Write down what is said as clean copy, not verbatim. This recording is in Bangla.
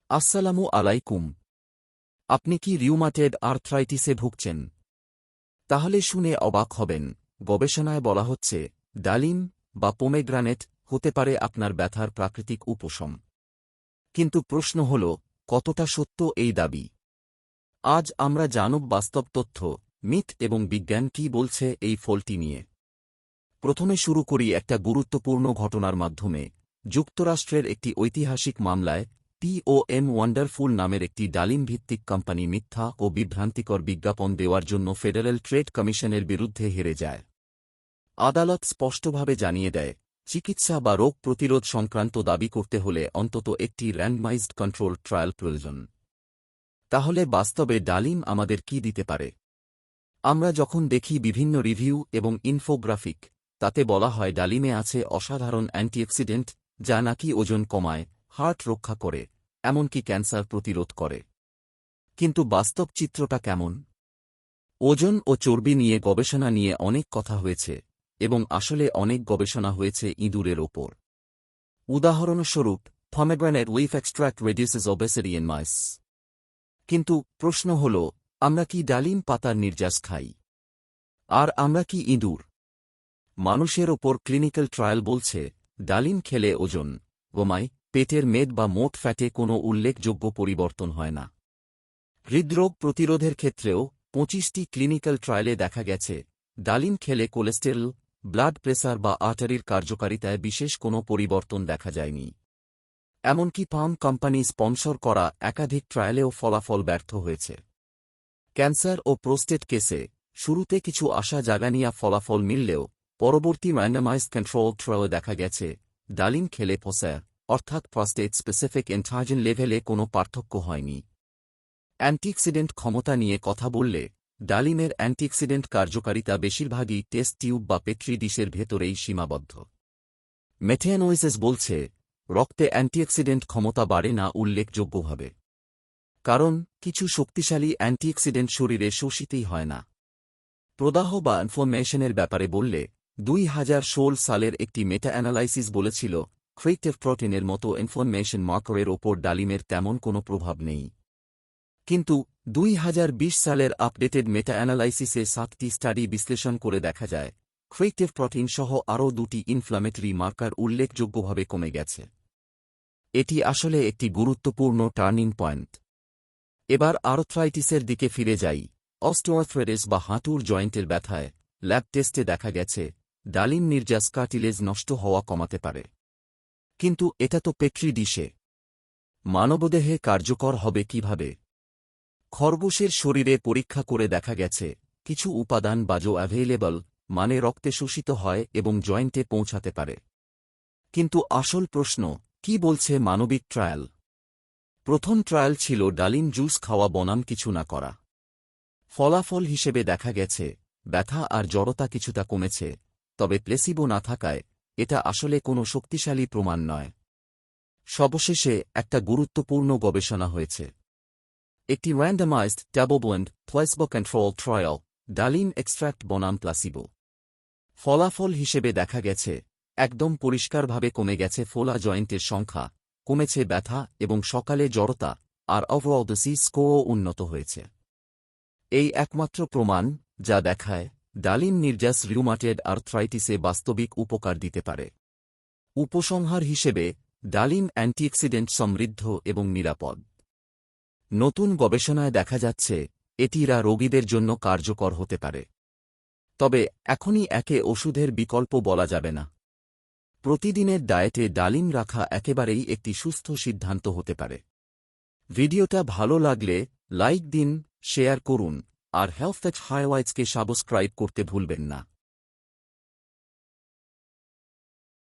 আসসালামু আলাইকুম। আপনি কি রিউমাটেড আর্থ্রাইটিসে ভুগছেন? তাহলে শুনে অবাক হবেন, গবেষণায় বলা হচ্ছে ডালিম বা পোমেগ্রানেট হতে পারে আপনার ব্যথার প্রাকৃতিক উপশম। কিন্তু প্রশ্ন হল, কতটা সত্য এই দাবি? আজ আমরা জানব বাস্তব তথ্য, মিথ এবং বিজ্ঞান কী বলছে এই ফলটি নিয়ে। প্রথমে শুরু করি একটা গুরুত্বপূর্ণ ঘটনার মাধ্যমে। যুক্তরাষ্ট্রের একটি ঐতিহাসিক মামলায় টিওএম ওয়ান্ডারফুল নামের একটি ডালিম-ভিত্তিক কোম্পানি মিথ্যা ও বিভ্রান্তিকর বিজ্ঞাপন দেওয়ার জন্য ফেডারেল ট্রেড কমিশনের বিরুদ্ধে হেরে যায়। আদালত স্পষ্টভাবে জানিয়ে দেয়, চিকিৎসা বা রোগ প্রতিরোধ সংক্রান্ত দাবি করতে হলে অন্তত একটি র্যান্ডমাইজড কন্ট্রোল ট্রায়াল প্রয়োজন। তাহলে বাস্তবে ডালিম আমাদের কি দিতে পারে? আমরা যখন দেখি বিভিন্ন রিভিউ এবং ইনফোগ্রাফিক, তাতে বলা হয় ডালিমে আছে অসাধারণ অ্যান্টিঅক্সিডেন্ট, যা নাকি ওজন কমায়, হার্ট রক্ষা করে, এমনকি ক্যান্সার প্রতিরোধ করে। কিন্তু বাস্তব চিত্রটা কেমন? ওজন ও চর্বি নিয়ে গবেষণা নিয়ে অনেক কথা হয়েছে, এবং আসলে অনেক গবেষণা হয়েছে ইঁদুরের ওপর। উদাহরণস্বরূপ, pomegranate leaf extract reduces obesity in mice। কিন্তু প্রশ্ন হল, আমরা কি ডালিম পাতার নির্যাস খাই? আর আমরা কি ইঁদুর? মানুষের ওপর ক্লিনিক্যাল ট্রায়াল বলছে ডালিম খেলে ওজন কমায়, পেটের মেদ বা মোট ফ্যাটে কোনো উল্লেখযোগ্য পরিবর্তন হয় না। হৃদরোগ প্রতিরোধের ক্ষেত্রেও 25টি ক্লিনিক্যাল ট্রায়ালে দেখা গেছে ডালিম খেলে কোলেস্টেরল, ব্লাড প্রেসার বা আর্টারির কার্যকারিতায় বিশেষ কোনো পরিবর্তন দেখা যায়নি। এমনকি ফার্ম কোম্পানি স্পন্সর করা একাধিক ট্রায়ালেও ফলাফল ব্যর্থ হয়েছে। ক্যান্সার ও প্রোস্টেট কেসে শুরুতে কিছু আশা জাগানিয়া ফলাফল মিললেও পরবর্তী র্যান্ডমাইজড কন্ট্রোল ট্রায়ালে দেখা গেছে ডালিম খেলে ফসার অর্থাৎ প্রস্টেট স্পেসিফিক এন্টার্জেন লেভেলে কোনো পার্থক্য হয়নি। অ্যান্টিঅক্সিডেন্ট ক্ষমতা নিয়ে কথা বললে, ডালিমের অ্যান্টিঅক্সিডেন্ট কার্যকারিতা বেশিরভাগই টেস্ট টিউব বা পেট্রি ডিশের ভেতরেই সীমাবদ্ধ। মেটাঅ্যানালাইসিস বলছে রক্তে অ্যান্টিঅক্সিডেন্ট ক্ষমতা বাড়ে না উল্লেখযোগ্যভাবে। কারণ কিছু শক্তিশালী অ্যান্টিঅক্সিডেন্ট শরীরে শোষিতই হয় না। প্রদাহ বা ইনফ্লামেশনের ব্যাপারে বললে, 2016 সালের একটি মেটা অ্যানালাইসিস বলেছিল ক্রিয়েটিভ প্রোটিনের মতো ইনফ্লামেশন মার্কারের ওপর ডালিমের তেমন কোনো প্রভাব নেই। কিন্তু 2020 সালের আপডেটেড মেটা অ্যানালাইসিসে 7টি স্টাডি বিশ্লেষণ করে দেখা যায় ক্রিয়েটিভ প্রোটিন সহ আরও 2টি ইনফ্লামেটরি মার্কার উল্লেখযোগ্যভাবে কমে গেছে। এটি আসলে একটি গুরুত্বপূর্ণ টার্নিং পয়েন্ট। এবার আর্থ্রাইটিসের দিকে ফিরে যাই। অস্টিওআর্থ্রাইটিস বা হাঁটুর জয়েন্টের ব্যথায় ল্যাব টেস্টে দেখা গেছে ডালিম নির্যাস কার্টিলেজ নষ্ট হওয়া কমাতে পারে। কিন্তু এটা তো পেট্রি ডিশে। মানবদেহে কার্যকর হবে কিভাবে? খরগোশের শরীরে পরীক্ষা করে দেখা গেছে কিছু উপাদান বাজো অ্যাভেইলেবল, মানে রক্তে শোষিত হয় এবং জয়েন্টে পৌঁছাতে পারে। কিন্তু আসল প্রশ্ন, কি বলছে মানবিক ট্রায়াল? প্রথম ট্রায়াল ছিল ডালিম জুস খাওয়া বনাম কিছু না করা। ফলাফল হিসেবে দেখা গেছে ব্যথা আর জড়তা কিছুটা কমেছে, তবে প্লেসিবো না থাকায় এটা আসলে কোনো শক্তিশালী প্রমাণ নয়। সবশেষে একটা গুরুত্বপূর্ণ গবেষণা হয়েছে। একটি randomised double-blind placebo control trial, ডালিম এক্সট্র্যাক্ট বনাম প্লাসিবো। ফলাফল হিসেবে দেখা গেছে একদম পরিষ্কারভাবে কমে গেছে ফোলা জয়েন্টের সংখ্যা, কমেছে ব্যথা এবং সকালে জড়তা, আর ওভারঅল ডিজিজ স্কোরও উন্নত হয়েছে। এই একমাত্র প্রমাণ যা দেখায় ডালিম নির্যাস রিউমাটেড আর্থ্রাইটিসে বাস্তবিক উপকার দিতে পারে। উপসংহার হিসেবে, ডালিম অ্যান্টিঅক্সিডেন্ট সমৃদ্ধ এবং নিরাপদ। নতুন গবেষণায় দেখা যাচ্ছে এটিরা রোগীদের জন্য কার্যকর হতে পারে। তবে এখনই একে ওষুধের বিকল্প বলা যাবে না। প্রতিদিনের ডায়েটে ডালিম রাখা একেবারেই একটি সুস্থ সিদ্ধান্ত হতে পারে। ভিডিওটা ভালো লাগলে লাইক দিন, শেয়ার করুন, আর হেলথ হাইলাইটসকে সাবস্ক্রাইব করতে ভুলবেন না।